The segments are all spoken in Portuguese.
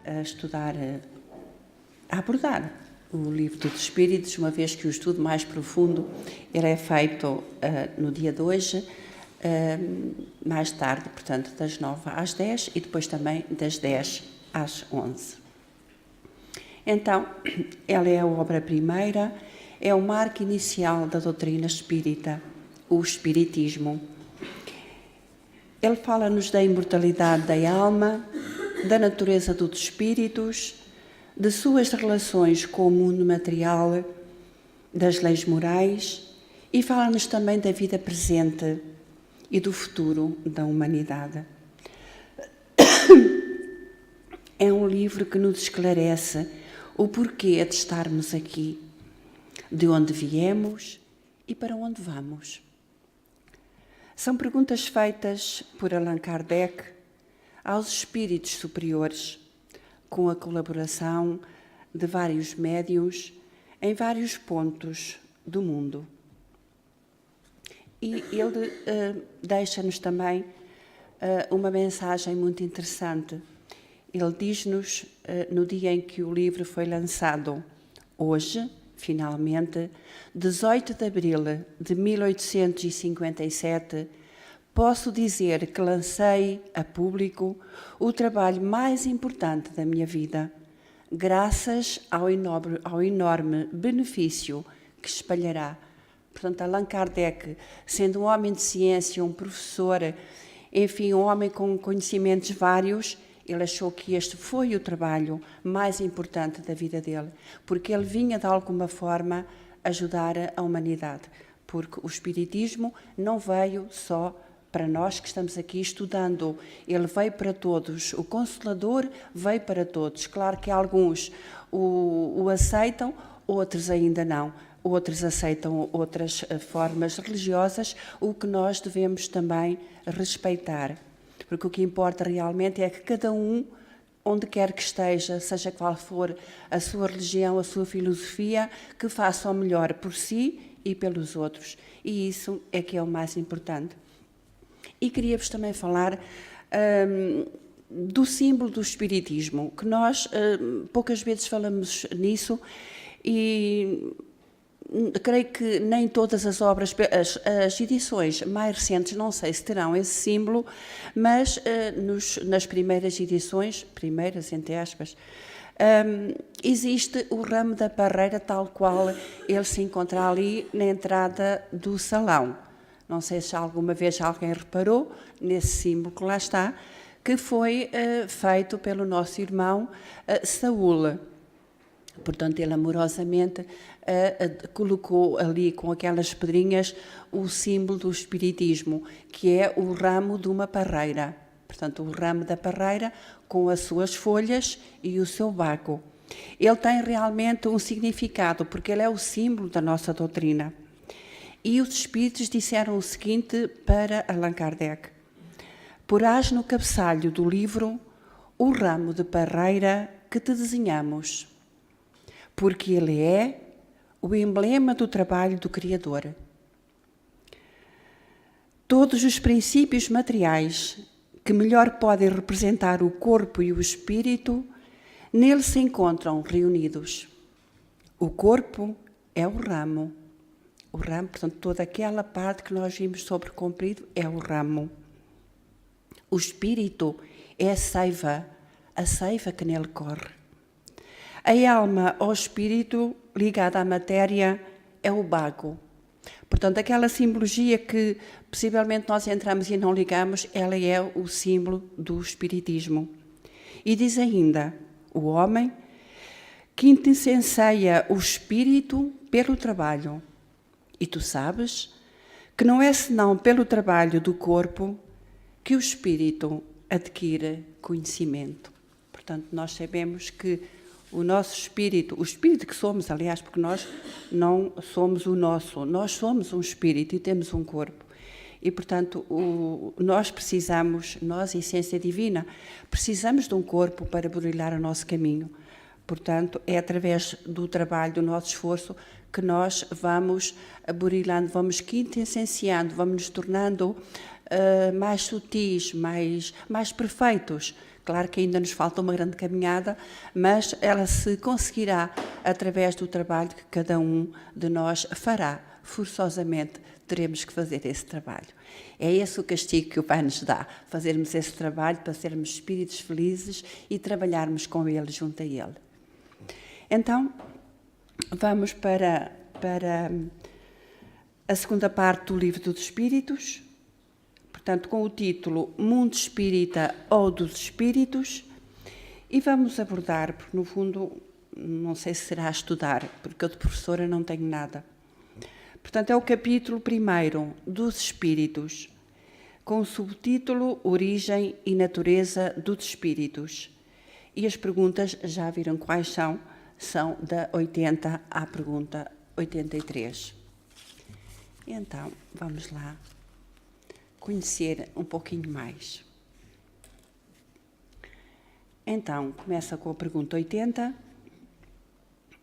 a estudar, a abordar o livro dos Espíritos, uma vez que o estudo mais profundo ele é feito no dia de hoje, mais tarde, portanto, das 9 às 10 e depois também das 10 às 11. Então, ela é a obra primeira, é o marco inicial da doutrina espírita, o Espiritismo. Ele fala-nos da imortalidade da alma, da natureza dos espíritos, de suas relações com o mundo material, das leis morais e fala-nos também da vida presente e do futuro da humanidade. É um livro que nos esclarece o porquê de estarmos aqui, de onde viemos e para onde vamos. São perguntas feitas por Allan Kardec aos espíritos superiores, com a colaboração de vários médiuns em vários pontos do mundo. E ele deixa-nos também uma mensagem muito interessante. Ele diz-nos, no dia em que o livro foi lançado, hoje, finalmente, 18 de abril de 1857, posso dizer que lancei a público o trabalho mais importante da minha vida, graças ao enorme benefício que espalhará. Portanto, Allan Kardec, sendo um homem de ciência, um professor, enfim, um homem com conhecimentos vários, ele achou que este foi o trabalho mais importante da vida dele, porque ele vinha, de alguma forma, ajudar a humanidade. Porque o Espiritismo não veio só para nós que estamos aqui estudando, ele veio para todos. O Consolador veio para todos. Claro que alguns o aceitam, outros ainda não. Outros aceitam outras formas religiosas, o que nós devemos também respeitar. Porque o que importa realmente é que cada um, onde quer que esteja, seja qual for a sua religião, a sua filosofia, que faça o melhor por si e pelos outros. E isso é que é o mais importante. E queria-vos também falar do símbolo do Espiritismo, que nós poucas vezes falamos nisso e creio que nem todas as obras, as edições mais recentes, não sei se terão esse símbolo, mas nas primeiras edições, primeiras entre aspas, existe o ramo da parreira tal qual ele se encontra ali na entrada do salão. Não sei se alguma vez alguém reparou nesse símbolo que lá está, que foi feito pelo nosso irmão Saúl. Portanto, ele amorosamente colocou ali com aquelas pedrinhas o símbolo do Espiritismo, que é o ramo de uma parreira. Portanto, o ramo da parreira com as suas folhas e o seu baco. Ele tem realmente um significado, porque ele é o símbolo da nossa doutrina. E os Espíritos disseram o seguinte para Allan Kardec: porás no cabeçalho do livro o ramo de parreira que te desenhamos, porque ele é o emblema do trabalho do Criador. Todos os princípios materiais que melhor podem representar o corpo e o espírito, nele se encontram reunidos. O corpo é o ramo, portanto, toda aquela parte que nós vimos sobre comprido é o ramo. O espírito é a seiva que nele corre. A alma ao espírito, ligada à matéria, é o bago. Portanto, aquela simbologia que possivelmente nós entramos e não ligamos, ela é o símbolo do Espiritismo. E diz ainda, o homem que incenseia o espírito pelo trabalho. E tu sabes que não é senão pelo trabalho do corpo que o espírito adquire conhecimento. Portanto, nós sabemos que o nosso espírito, o espírito que somos, aliás, porque nós não somos o nosso, nós somos um espírito e temos um corpo. E, portanto, nós precisamos, nós, essência divina, precisamos de um corpo para brilhar o nosso caminho. Portanto, é através do trabalho, do nosso esforço, que nós vamos burilando, vamos quintessenciando, vamos nos tornando mais sutis, mais perfeitos, Claro que ainda nos falta uma grande caminhada, mas ela se conseguirá através do trabalho que cada um de nós fará. Forçosamente teremos que fazer esse trabalho. É esse o castigo que o Pai nos dá, fazermos esse trabalho para sermos espíritos felizes e trabalharmos com Ele, junto a Ele. Então, vamos para a segunda parte do Livro dos Espíritos, portanto, com o título Mundo Espírita ou dos Espíritos, e vamos abordar, porque no fundo, não sei se será estudar, porque eu de professora não tenho nada. Portanto, é o capítulo 1 dos Espíritos, com o subtítulo Origem e Natureza dos Espíritos. E as perguntas, já viram quais são da 80 à pergunta 83. Então, vamos lá conhecer um pouquinho mais. Então, começa com a pergunta 80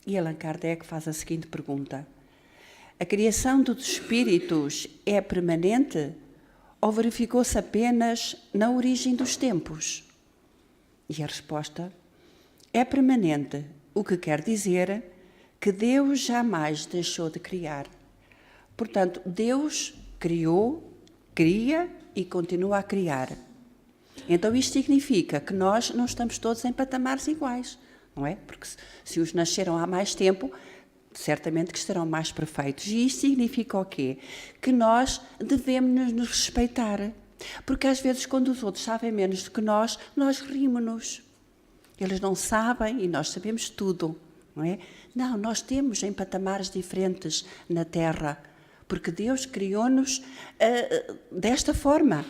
e Allan Kardec faz a seguinte pergunta: a criação dos espíritos é permanente ou verificou-se apenas na origem dos tempos? E a resposta é permanente, o que quer dizer que Deus jamais deixou de criar. Portanto, Deus criou, cria e continua a criar. Então isto significa que nós não estamos todos em patamares iguais, não é? Porque se os nasceram há mais tempo, certamente que estarão mais perfeitos. E isto significa o quê? Que nós devemos nos respeitar. Porque às vezes quando os outros sabem menos do que nós rimos-nos. Eles não sabem e nós sabemos tudo, não é? Não, nós temos em patamares diferentes na Terra, porque Deus criou-nos desta forma.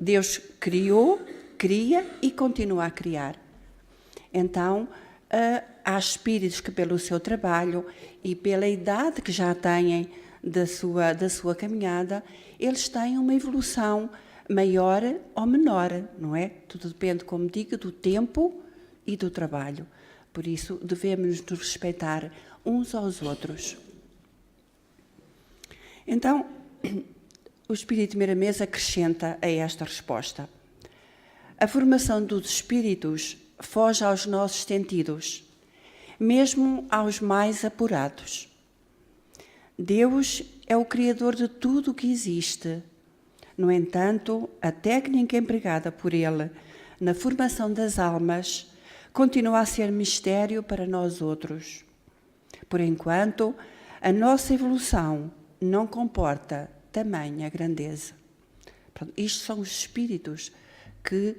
Deus criou, cria e continua a criar. Então, há espíritos que pelo seu trabalho e pela idade que já têm da sua caminhada, eles têm uma evolução maior ou menor, não é? Tudo depende, como digo, do tempo e do trabalho. Por isso, devemos nos respeitar uns aos outros. Então, o Espírito Miramês acrescenta a esta resposta: a formação dos espíritos foge aos nossos sentidos, mesmo aos mais apurados. Deus é o Criador de tudo o que existe. No entanto, a técnica empregada por Ele na formação das almas continua a ser mistério para nós outros. Por enquanto, a nossa evolução não comporta tamanha grandeza. Pronto, isto são os espíritos que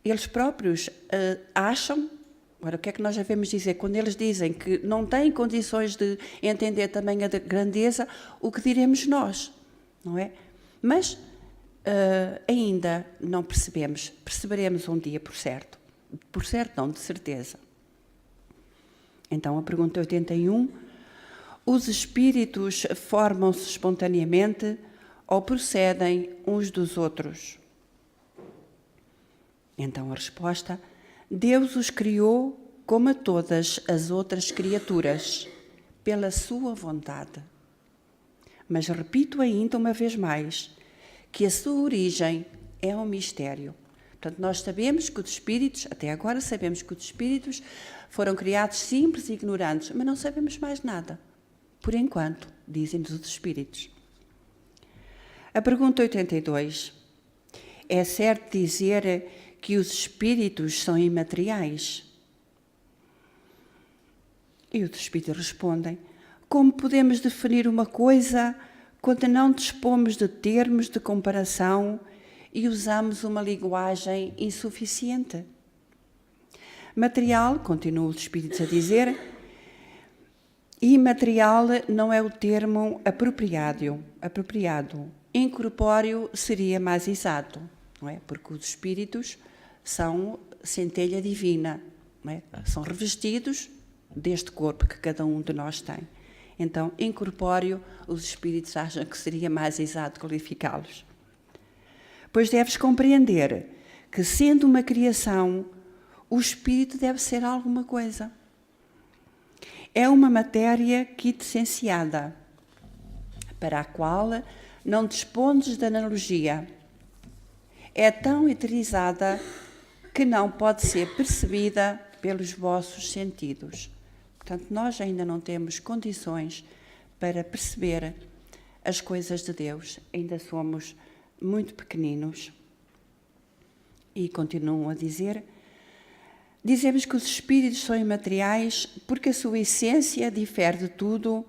eles próprios acham. Agora, o que é que nós devemos dizer? Quando eles dizem que não têm condições de entender tamanha grandeza, o que diremos nós, não é? Mas ainda não percebemos. Perceberemos um dia, por certo. Por certo, não, de certeza. Então, a pergunta 81: os espíritos formam-se espontaneamente ou procedem uns dos outros? Então, a resposta: Deus os criou como a todas as outras criaturas, pela sua vontade. Mas repito ainda uma vez mais, que a sua origem é um mistério. Portanto, nós sabemos que os espíritos, até agora sabemos que os espíritos foram criados simples e ignorantes, mas não sabemos mais nada. Por enquanto, dizem-nos os espíritos. A pergunta 82. É certo dizer que os espíritos são imateriais? E os espíritos respondem: como podemos definir uma coisa quando não dispomos de termos de comparação e usamos uma linguagem insuficiente? Material, continuam os espíritos a dizer, imaterial não é o termo apropriado. Incorpóreo seria mais exato, não é? Porque os espíritos são centelha divina, não é? São revestidos deste corpo que cada um de nós tem. Então, incorpóreo, os espíritos acham que seria mais exato qualificá-los. Pois deves compreender que, sendo uma criação, o espírito deve ser alguma coisa. É uma matéria quintessenciada, para a qual não dispondes de analogia. é tão eternizada que não pode ser percebida pelos vossos sentidos. Portanto, nós ainda não temos condições para perceber as coisas de Deus. Ainda somos muito pequeninos. E continuam a dizer: dizemos que os espíritos são imateriais porque a sua essência difere de tudo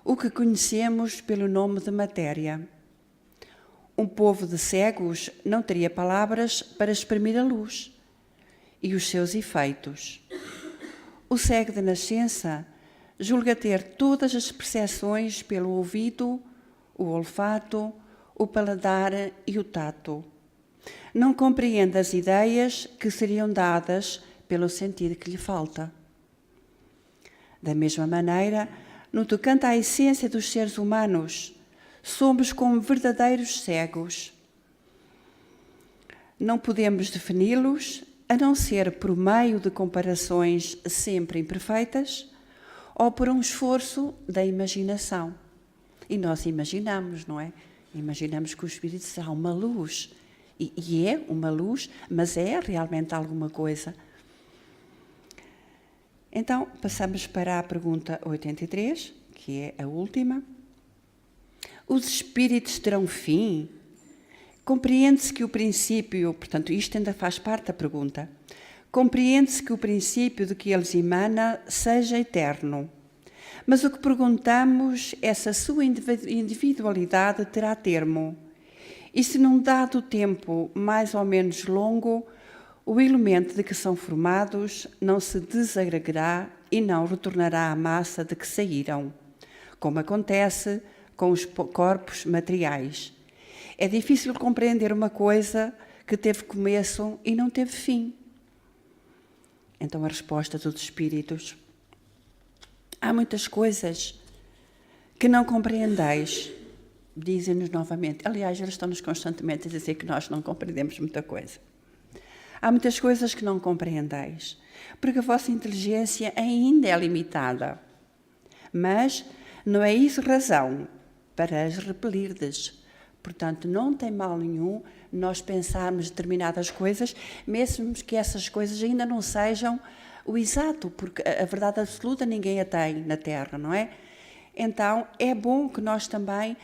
o que conhecemos pelo nome de matéria. Um povo de cegos não teria palavras para exprimir a luz e os seus efeitos. O cego de nascença julga ter todas as percepções pelo ouvido, o olfato, o paladar e o tato. Não compreende as ideias que seriam dadas pelo sentido que lhe falta. Da mesma maneira, no tocante à essência dos seres humanos, somos como verdadeiros cegos. Não podemos defini-los a não ser por meio de comparações sempre imperfeitas ou por um esforço da imaginação. E nós imaginamos, não é? Imaginamos que o Espírito será uma luz. E é uma luz, mas é realmente alguma coisa. Então, passamos para a pergunta 83, que é a última. Os espíritos terão fim? Compreende-se que o princípio, portanto, isto ainda faz parte da pergunta, compreende-se que o princípio de que eles emana seja eterno. Mas o que perguntamos é se a sua individualidade terá termo. E se num dado tempo mais ou menos longo, o elemento de que são formados não se desagregará e não retornará à massa de que saíram, como acontece com os corpos materiais. É difícil compreender uma coisa que teve começo e não teve fim. Então a resposta dos espíritos: há muitas coisas que não compreendeis. Dizem-nos novamente. Aliás, eles estão-nos constantemente a dizer que nós não compreendemos muita coisa. Há muitas coisas que não compreendeis, porque a vossa inteligência ainda é limitada. Mas não é isso razão para as repelirdes. Portanto, não tem mal nenhum nós pensarmos determinadas coisas, mesmo que essas coisas ainda não sejam o exato, porque a verdade absoluta ninguém a tem na Terra, não é? Então, é bom que nós também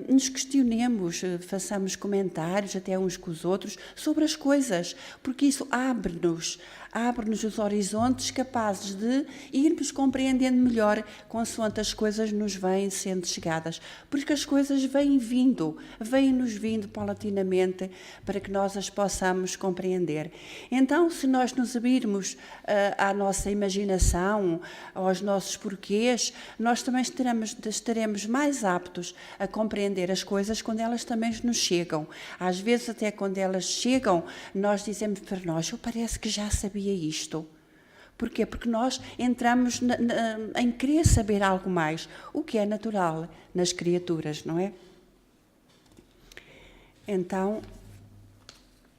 nos questionemos, façamos comentários até uns com os outros sobre as coisas, porque isso abre-nos os horizontes capazes de irmos compreendendo melhor consoante as coisas nos vêm sendo chegadas, porque as coisas vêm-nos vindo paulatinamente para que nós as possamos compreender. Então, se nós nos abrirmos à nossa imaginação, aos nossos porquês, nós também estaremos mais aptos a compreender as coisas quando elas também nos chegam. Às vezes, até quando elas chegam, nós dizemos para nós: eu parece que já sabia isto. Porquê? Porque nós entramos em querer saber algo mais, o que é natural nas criaturas, não é? Então,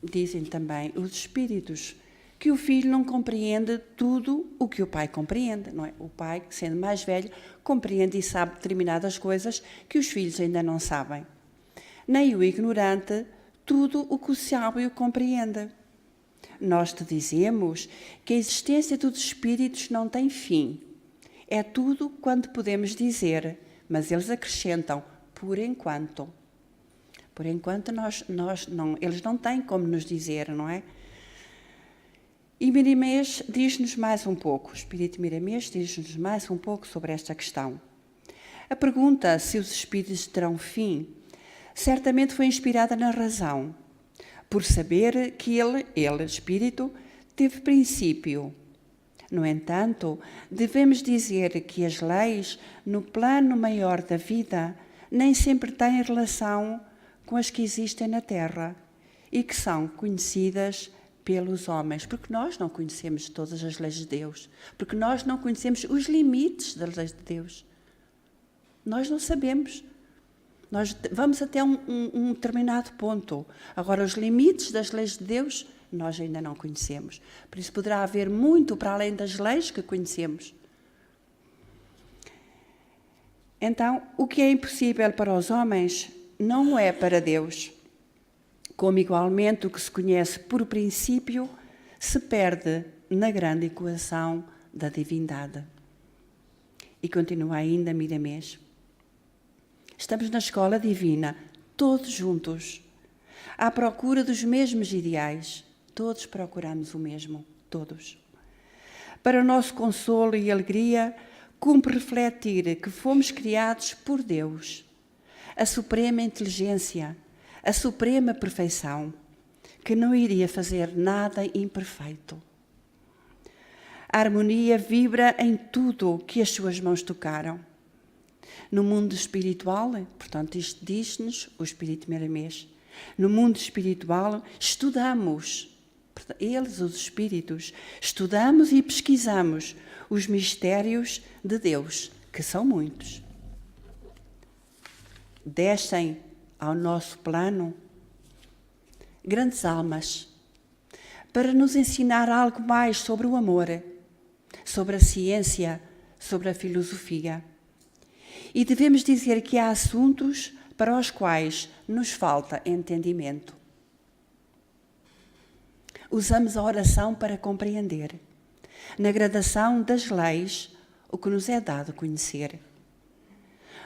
dizem também os espíritos que o filho não compreende tudo o que o pai compreende, não é? O pai, sendo mais velho, compreende e sabe determinadas coisas que os filhos ainda não sabem. Nem o ignorante tudo o que o sábio compreende. Nós te dizemos que a existência dos espíritos não tem fim. É tudo quanto podemos dizer, mas eles acrescentam, por enquanto. Por enquanto, eles não têm como nos dizer, não é? E Miramês diz-nos mais um pouco, o Espírito Miramês diz-nos mais um pouco sobre esta questão. A pergunta se os espíritos terão fim, certamente foi inspirada na razão, por saber que ele, espírito, teve princípio. No entanto, devemos dizer que as leis, no plano maior da vida, nem sempre têm relação com as que existem na Terra e que são conhecidas pelos homens, porque nós não conhecemos todas as leis de Deus, porque nós não conhecemos os limites das leis de Deus. Nós não sabemos. Nós vamos até um determinado ponto. Agora, os limites das leis de Deus, nós ainda não conhecemos. Por isso, poderá haver muito para além das leis que conhecemos. Então, o que é impossível para os homens não é para Deus. como igualmente o que se conhece por princípio se perde na grande equação da divindade. E continua ainda Miramês. Estamos na escola divina, todos juntos, à procura dos mesmos ideais. Todos procuramos o mesmo, todos. Para o nosso consolo e alegria, cumpre refletir que fomos criados por Deus, a suprema inteligência, a suprema perfeição, que não iria fazer nada imperfeito. A harmonia vibra em tudo que as suas mãos tocaram. No mundo espiritual, portanto, isto diz-nos o Espírito Miramês, no mundo espiritual estudamos, eles, os espíritos, estudamos e pesquisamos os mistérios de Deus, que são muitos. Descem ao nosso plano grandes almas para nos ensinar algo mais sobre o amor, sobre a ciência, sobre a filosofia. E devemos dizer que há assuntos para os quais nos falta entendimento. Usamos a oração para compreender, na gradação das leis, o que nos é dado conhecer.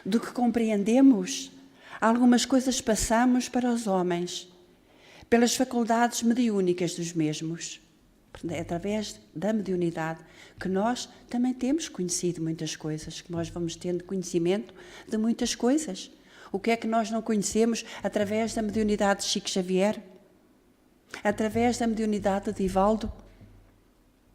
Do que compreendemos, algumas coisas passamos para os homens, pelas faculdades mediúnicas dos mesmos. É através da mediunidade que nós também temos conhecido muitas coisas, que nós vamos tendo conhecimento de muitas coisas. O que é que nós não conhecemos através da mediunidade de Chico Xavier? Através da mediunidade de Divaldo?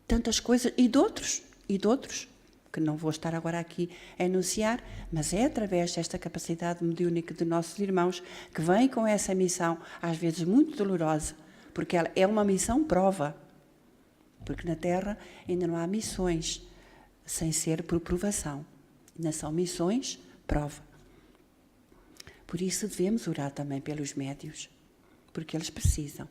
Tantas coisas, e de outros, que não vou estar agora aqui a enunciar, mas é através desta capacidade mediúnica de nossos irmãos que vêm com essa missão, às vezes muito dolorosa, porque ela é uma missão prova. Porque na Terra ainda não há missões sem ser por provação. Ainda são missões, prova. Por isso devemos orar também pelos médios, porque eles precisam.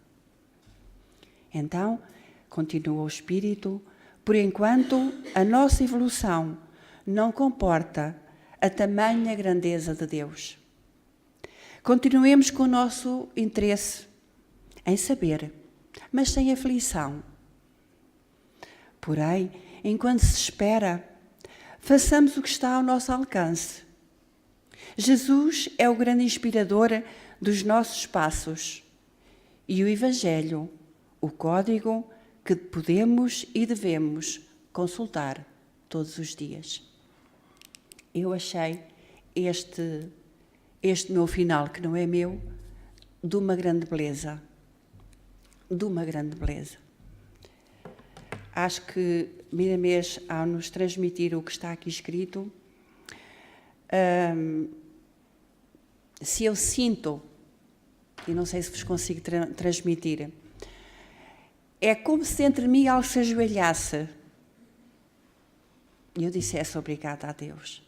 Então, continua o Espírito, por enquanto a nossa evolução não comporta a tamanha grandeza de Deus. Continuemos com o nosso interesse em saber, mas sem aflição. Porém, enquanto se espera, façamos o que está ao nosso alcance. Jesus é o grande inspirador dos nossos passos e o Evangelho, o código que podemos e devemos consultar todos os dias. Eu achei este meu final, que não é meu, de uma grande beleza. De uma grande beleza. Acho que Miramês, ao nos transmitir o que está aqui escrito, se eu sinto, e não sei se vos consigo transmitir, é como se entre mim algo se ajoelhasse e eu dissesse obrigada a Deus.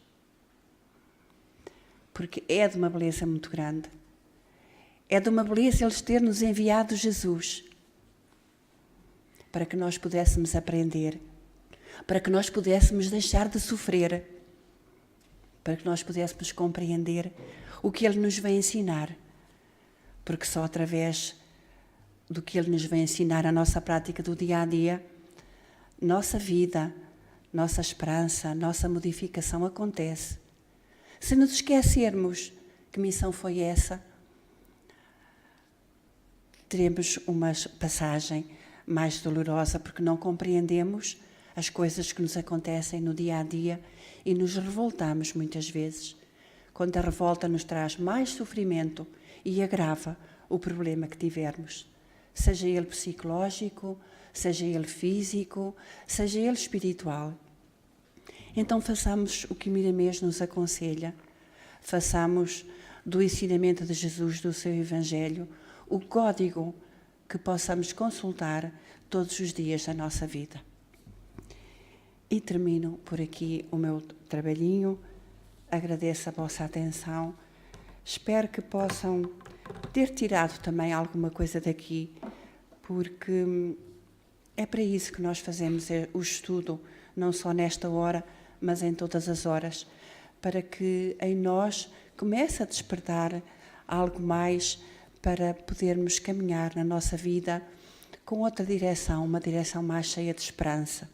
Porque é de uma beleza muito grande. É de uma beleza eles ter nos enviado Jesus para que nós pudéssemos aprender, para que nós pudéssemos deixar de sofrer, para que nós pudéssemos compreender o que Ele nos vem ensinar. Porque só através do que Ele nos vem ensinar, a nossa prática do dia a dia, nossa vida, nossa esperança, nossa modificação acontece. Se nos esquecermos que missão foi essa, teremos uma passagem mais dolorosa, porque não compreendemos as coisas que nos acontecem no dia a dia e nos revoltamos muitas vezes, quando a revolta nos traz mais sofrimento e agrava o problema que tivermos, seja ele psicológico, seja ele físico, seja ele espiritual. Então façamos o que Miramês nos aconselha, façamos do ensinamento de Jesus, do seu Evangelho, o código que possamos consultar todos os dias da nossa vida. E termino por aqui o meu trabalhinho, agradeço a vossa atenção, espero que possam ter tirado também alguma coisa daqui, porque é para isso que nós fazemos o estudo, não só nesta hora, mas em todas as horas, para que em nós comece a despertar algo mais para podermos caminhar na nossa vida com outra direção, uma direção mais cheia de esperança.